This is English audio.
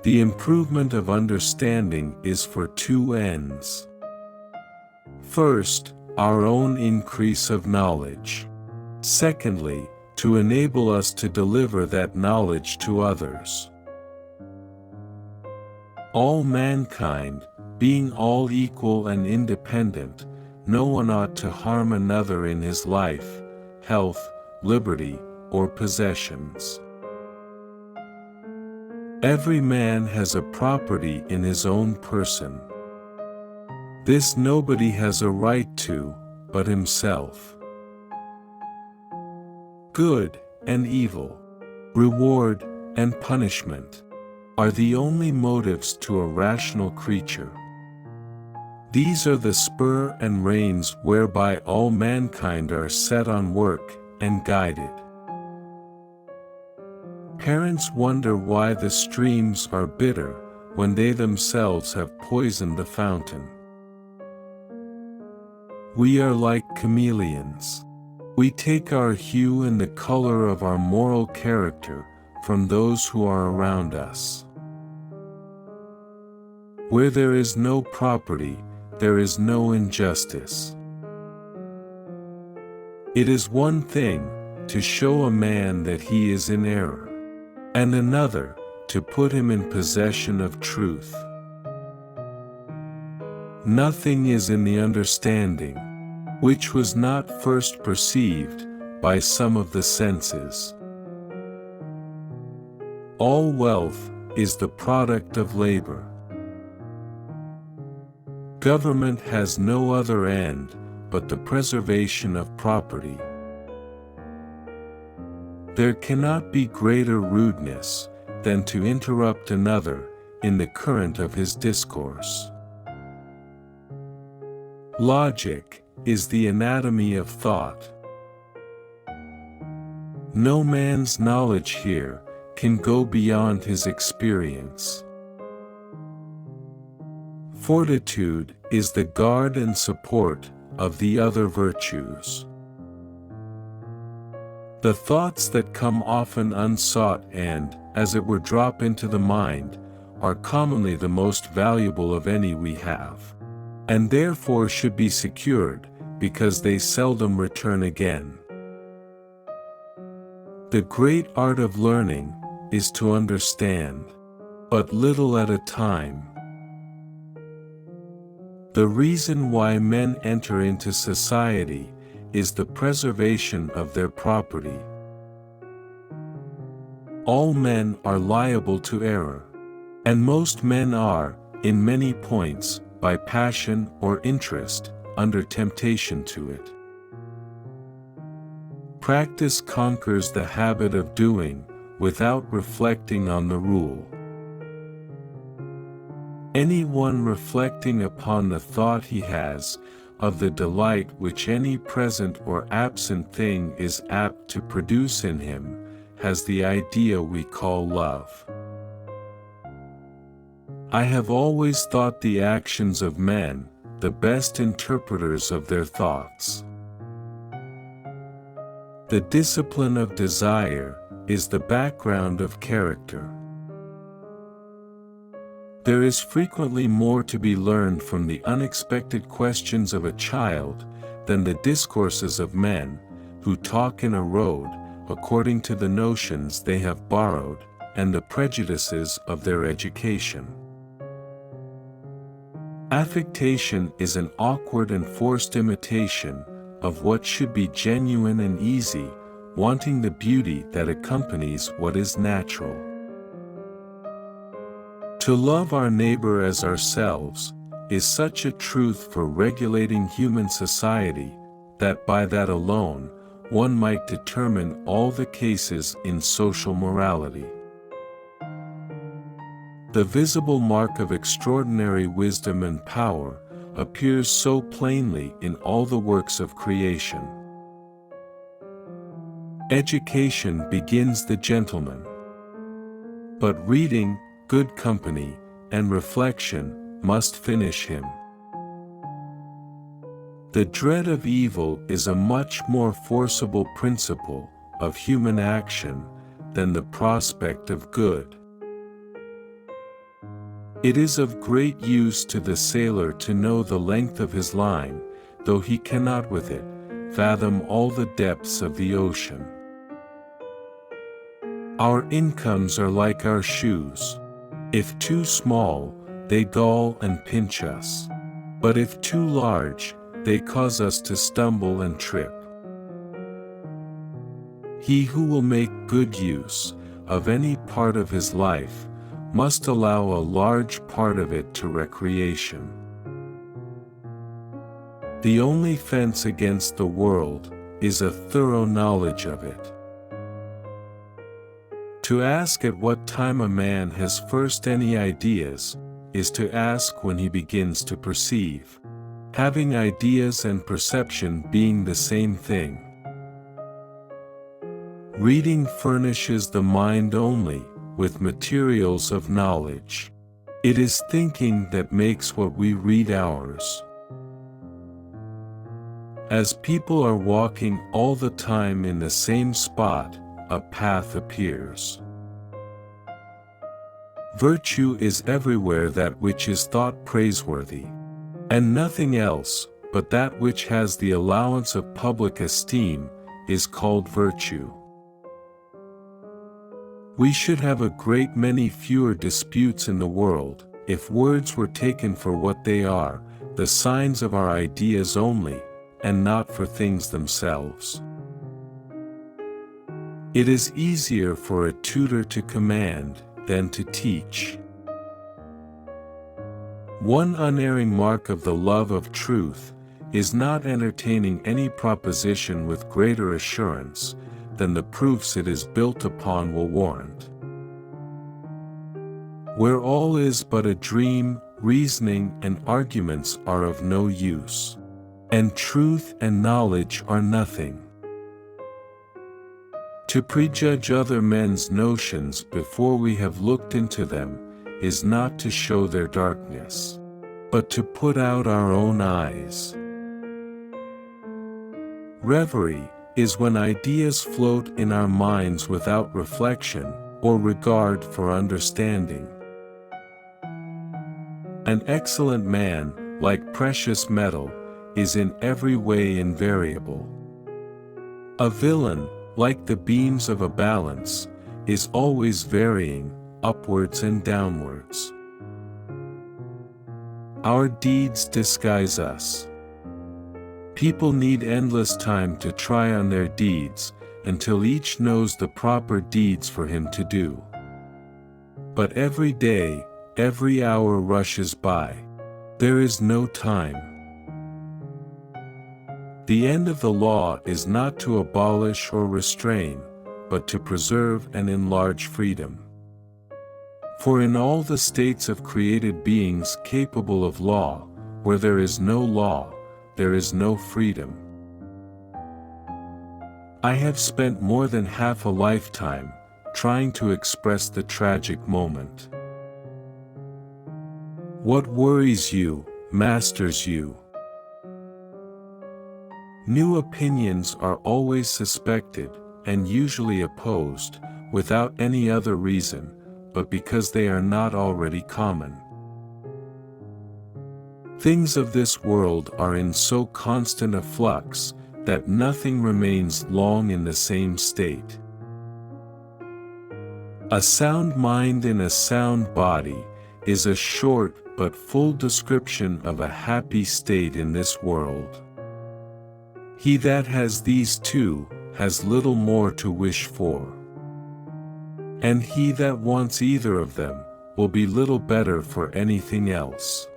The improvement of understanding is for two ends. First, our own increase of knowledge. Secondly, to enable us to deliver that knowledge to others. All mankind, being all equal and independent, no one ought to harm another in his life, health, liberty, or possessions. Every man has a property in his own person. This nobody has a right to, but himself. Good and evil, reward and punishment, are the only motives to a rational creature. These are the spur and reins whereby all mankind are set on work and guided. Parents wonder why the streams are bitter when they themselves have poisoned the fountain. We are like chameleons. We take our hue and the color of our moral character from those who are around us. Where there is no property, there is no injustice. It is one thing to show a man that he is in error, and another to put him in possession of truth. Nothing is in the understanding, which was not first perceived by some of the senses. All wealth is the product of labor. Government has no other end but the preservation of property. There cannot be greater rudeness than to interrupt another in the current of his discourse. Logic is the anatomy of thought. No man's knowledge here can go beyond his experience. Fortitude is the guard and support of the other virtues. The thoughts that come often unsought and, as it were, drop into the mind, are commonly the most valuable of any we have, and therefore should be secured, because they seldom return again. The great art of learning is to understand, but little at a time. The reason why men enter into society is the preservation of their property. All men are liable to error, and most men are, in many points, by passion or interest, under temptation to it. Practice conquers the habit of doing, without reflecting on the rule. Anyone reflecting upon the thought he has, of the delight which any present or absent thing is apt to produce in him, has the idea we call love. I have always thought the actions of men the best interpreters of their thoughts. The discipline of desire is the background of character. There is frequently more to be learned from the unexpected questions of a child than the discourses of men, who talk in a road, according to the notions they have borrowed, and the prejudices of their education. Affectation is an awkward and forced imitation of what should be genuine and easy, wanting the beauty that accompanies what is natural. To love our neighbor as ourselves is such a truth for regulating human society, that by that alone, one might determine all the cases in social morality. The visible mark of extraordinary wisdom and power appears so plainly in all the works of creation. Education begins the gentleman, but reading, good company, and reflection must finish him. The dread of evil is a much more forcible principle of human action than the prospect of good. It is of great use to the sailor to know the length of his line, though he cannot with it fathom all the depths of the ocean. Our incomes are like our shoes. If too small, they gall and pinch us. But if too large, they cause us to stumble and trip. He who will make good use of any part of his life must allow a large part of it to recreation. The only fence against the world is a thorough knowledge of it. To ask at what time a man has first any ideas, is to ask when he begins to perceive, having ideas and perception being the same thing. Reading furnishes the mind only with materials of knowledge. It is thinking that makes what we read ours. As people are walking all the time in the same spot, a path appears. Virtue is everywhere that which is thought praiseworthy, and nothing else, but that which has the allowance of public esteem, is called virtue. We should have a great many fewer disputes in the world, if words were taken for what they are, the signs of our ideas only, and not for things themselves. It is easier for a tutor to command than to teach. One unerring mark of the love of truth is not entertaining any proposition with greater assurance than the proofs it is built upon will warrant. Where all is but a dream, reasoning and arguments are of no use, and truth and knowledge are nothing. To prejudge other men's notions before we have looked into them is not to show their darkness, but to put out our own eyes. Reverie is when ideas float in our minds without reflection or regard for understanding. An excellent man, like precious metal, is in every way invariable. A villain, like the beams of a balance, is always varying, upwards and downwards. Our deeds disguise us. People need endless time to try on their deeds, until each knows the proper deeds for him to do. But every day, every hour rushes by. There is no time. The end of the law is not to abolish or restrain, but to preserve and enlarge freedom. For in all the states of created beings capable of law, where there is no law, there is no freedom. I have spent more than half a lifetime trying to express the tragic moment. What worries you, masters you? New opinions are always suspected, and usually opposed, without any other reason, but because they are not already common. Things of this world are in so constant a flux, that nothing remains long in the same state. A sound mind in a sound body is a short but full description of a happy state in this world. He that has these two, has little more to wish for. And he that wants either of them, will be little better for anything else.